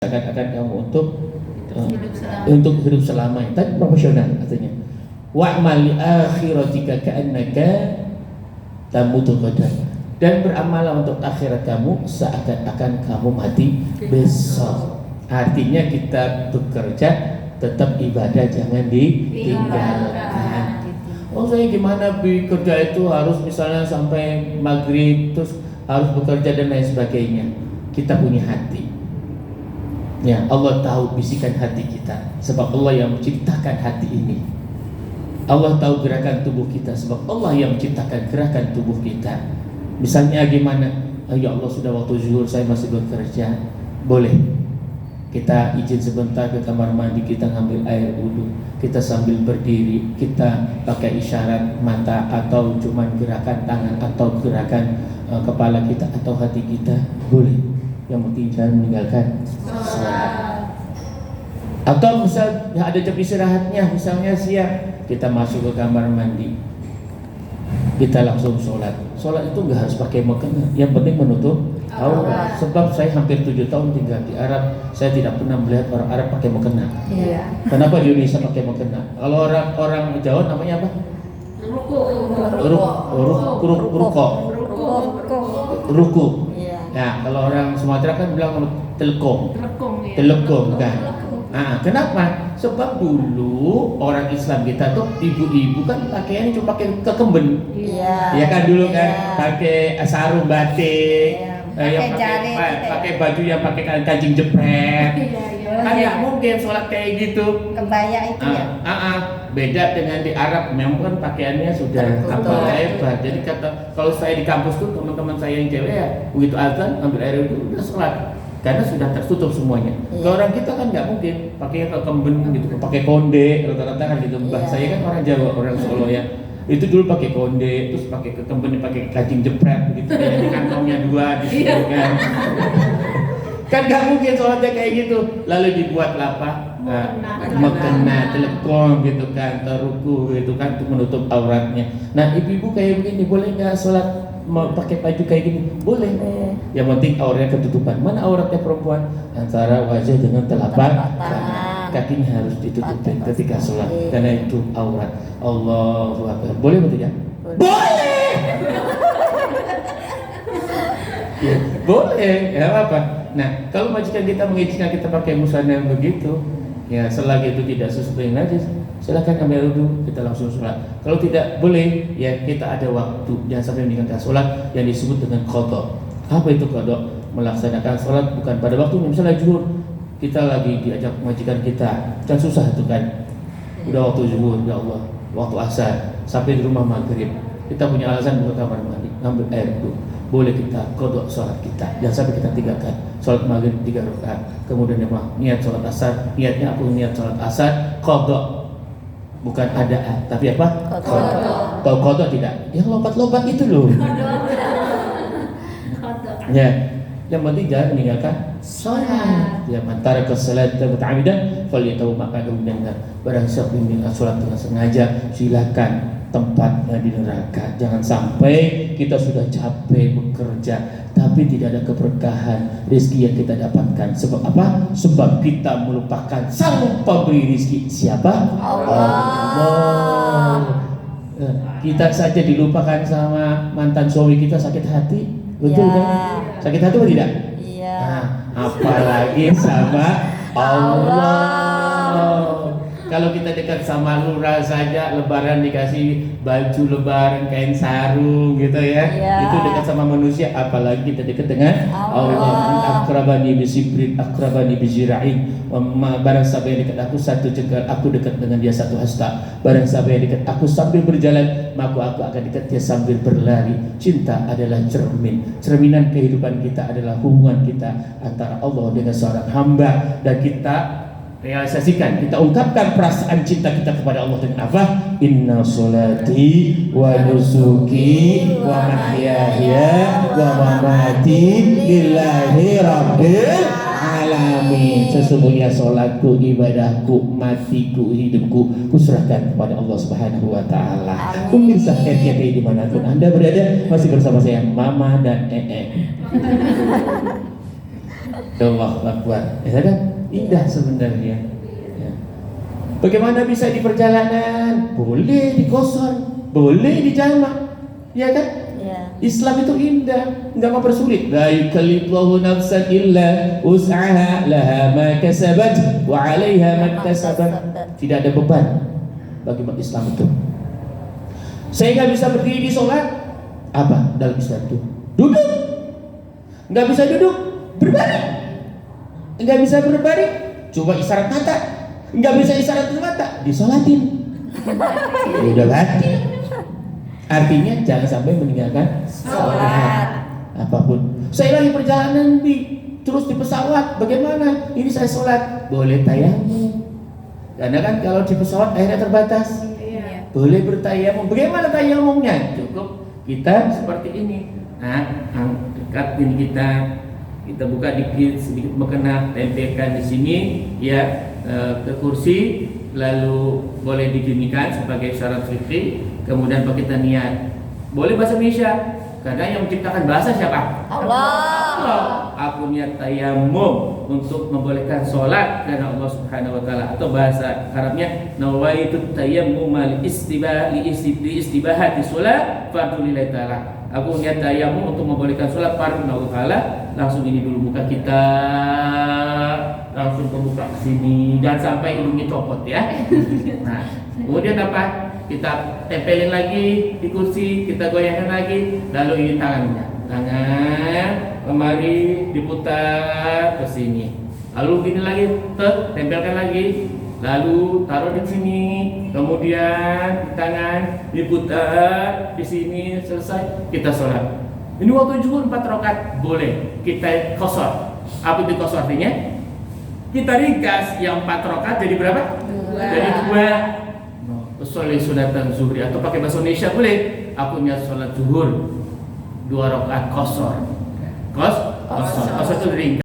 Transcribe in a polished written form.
seakan-akan kamu untuk hidup selamanya. Tapi profesional artinya. Wa'mal li akhiratika ka'annaka tamutu ghadan. Dan beramallah untuk akhirat kamu seakan-akan kamu mati besok. Artinya kita bekerja tetap ibadah jangan ditinggalkan. Oh saya gimana bekerja itu harus misalnya sampai maghrib terus harus bekerja dan lain sebagainya. Kita punya hati. Ya Allah tahu bisikan hati kita. Sebab Allah yang menciptakan hati ini. Allah tahu gerakan tubuh kita. Sebab Allah yang menciptakan gerakan tubuh kita. Misalnya gimana? Oh, ya Allah sudah waktu zuhur saya masih bekerja. Boleh. Kita izin sebentar ke kamar mandi, kita ngambil air wudhu, kita sambil berdiri, kita pakai isyarat mata atau cuman gerakan tangan atau gerakan kepala kita atau hati kita, boleh. Yang penting jangan meninggalkan salat. Atau misal ada jam istirahatnya, misalnya siang, kita masuk ke kamar mandi, kita langsung sholat. Sholat itu nggak harus pakai mukena, yang penting menutup aurat. Sebab saya hampir 7 tahun tinggal di Arab, saya tidak pernah melihat orang Arab pakai mukena. Kenapa di Indonesia pakai mukena? Kalau orang Jawa namanya apa? Ruku. Nah, kalau orang Sumatera kan bilang telekong kan. Nah, kenapa? Sebab dulu orang Islam kita tuh ibu-ibu kan pakaiannya cuma pakai kekemben. Ya kan dulu kan pakai sarung batik, yang pakai baju yang pakai kancing jepret. Kan nggak mungkin sholat kayak gitu. Kebaya itu Beda dengan di Arab, memang kan pakaiannya sudah hebat. Jadi kalau saya di kampus tuh teman-teman saya yang cewek ya begitu azan ambil air itu udah sholat. Karena sudah tertutup semuanya. Kalau orang kita kan nggak mungkin pakainya kekemben gitu, pakai konde rata-rata kan gitu. Mbah saya kan orang Jawa, orang Solo ya. Itu dulu pakai konde, terus pakai kekemben, pakai kancing jepret gitu, di kantongnya 2 di situ kan. Kan nggak mungkin sholatnya kayak gitu. Lalu dibuat apa? Mukena, telekong gitu kan, teruku gitu kan untuk menutup auratnya. Nah ibu-ibu kayak begini boleh nggak sholat? Mau pakai baju kayak gini boleh. Yang penting auratnya ketutupan. Mana auratnya perempuan? Antara wajah dengan telapak tangan. Kakinya harus ditutupin ketika sholat karena itu aurat. Allahu Akbar. Boleh atau tidak? Boleh. Ya, boleh. Ya apa? Nah, kalau majikan kita mengizinkan kita pakai busana yang begitu, ya selagi itu tidak sesuatu yang najis, silakan ambil wudhu, kita langsung sholat. Kalau tidak boleh, ya kita ada waktu, jangan sampai meninggalkan sholat yang disebut dengan qadha. Apa itu qadha? Melaksanakan sholat bukan pada waktu, misalnya zuhur, kita lagi diajak majikan kita, kan susah itu kan. Udah waktu zuhur, ya Allah, waktu asar, sampai di rumah maghrib, kita punya alasan buka kamar mandi, ngambil air wudhu. Boleh kita qadha sholat kita, jangan sampai kita tinggalkan. Sholat maghrib 3 rakaat, kemudian niat sholat asar, niatnya aku niat sholat asar, qadha. Bukan ada, tapi apa? Qadha. Tahu qadha tidak? Yang lompat-lompat itu loh. Ya, yang penting jangan meninggalkan sholat. Ya, antara kesalat muta'ammidan falyatawu maq'adahu minan nar. Barang siapa yang meninggalkan sholat dengan sengaja, silakan tempatnya di neraka. Jangan sampai kita sudah capek bekerja tapi tidak ada keberkahan rezeki yang kita dapatkan. Sebab apa? Sebab kita melupakan sang pemberi rezeki. Siapa? Allah. Kita saja dilupakan sama mantan suami kita, sakit hati. Betul kan? Sakit hati atau tidak? Nah, apalagi sama Allah. Kalau kita dekat sama lurah saja, lebaran dikasih baju lebaran, kain sarung gitu ya. Itu dekat sama manusia, apalagi kita dekat dengan Allah. Akrabani bisibrin, akrabani bizira'in. Barang siapa yang dekat aku satu jengkal, aku dekat dengan dia satu hasta. Barang siapa yang dekat aku sambil berjalan, maka aku akan dekat dia sambil berlari. Cinta adalah cermin. Cerminan kehidupan kita adalah hubungan kita antara Allah dengan seorang hamba, dan kita realisasikan, kita ungkapkan perasaan cinta kita kepada Allah dengan apa? Inna sholati wa nusuki wa mahyaya wa mamati lillahi rabbil alamin. Sesungguhnya sholatku, ibadahku, matiku, hidupku kuserahkan kepada Allah Subhanahu wa taala. Pemirsa RCTI dimanapun Anda berada, masih bersama saya Mama dan Allahu Akbar. Ya kan? Indah sebenarnya. Ya. Bagaimana bisa di perjalanan? Boleh di qasar, boleh di jamak. Ya kan? Ya. Islam itu indah, enggak mempersulit. La yukallifullahu nafsan illa wus'aha, laha ma kasabat wa 'alaiha ma kasabat. Tidak ada beban bagi umat Islam itu. Sehingga bisa berdiri di sholat, apa dalam Islam itu? Duduk. Enggak bisa duduk, berbaring. Enggak bisa berbaring, coba isyarat mata. Enggak bisa isyarat mata, disolatin. Udah mati. Artinya jangan sampai meninggalkan sholat apapun. Saya lagi perjalanan terus di pesawat, bagaimana? Ini saya sholat, boleh tayamum. Karena kan kalau di pesawat airnya terbatas, boleh bertayamum. Bagaimana tayamumnya? Cukup kita seperti ini. Nah, dekat ini kita buka dikit, sedikit mengena, tempelkan di sini, ya, ke kursi, lalu boleh diginikan sebagai syarat fikih. Kemudian kita niat, boleh bahasa Indonesia, karena yang menciptakan bahasa siapa? Allah. Aku niat tayamum untuk membolehkan sholat karena Allah Subhanahu Wa Taala, atau bahasa Arabnya nawaitu tayammum li istibahati sholat fardhu lillahi ta'ala. Aku niat tayamum untuk membolehkan sholat fardhu lillahi ta'ala. Langsung ini dulu muka kita, langsung ke muka sini, jangan sampai hidungnya copot ya. Nah, kemudian apa? Kita tempelin lagi di kursi, kita goyangkan lagi, lalu ini tangannya, tangan kemari diputar ke sini, lalu gini lagi, tempelkan lagi, lalu taruh di sini, kemudian di tangan diputar di sini, selesai kita sholat. Ini waktu zuhur 4 rakaat boleh kita qasar. Apa itu qasar artinya? Kita ringkas yang 4 rakaat jadi berapa? 2. Jadi 2. Sholat sunatan zuhri, atau pakai bahasa Indonesia boleh. Aku niat sholat zuhur 2 rakaat qasar. Qasar itu ringkas.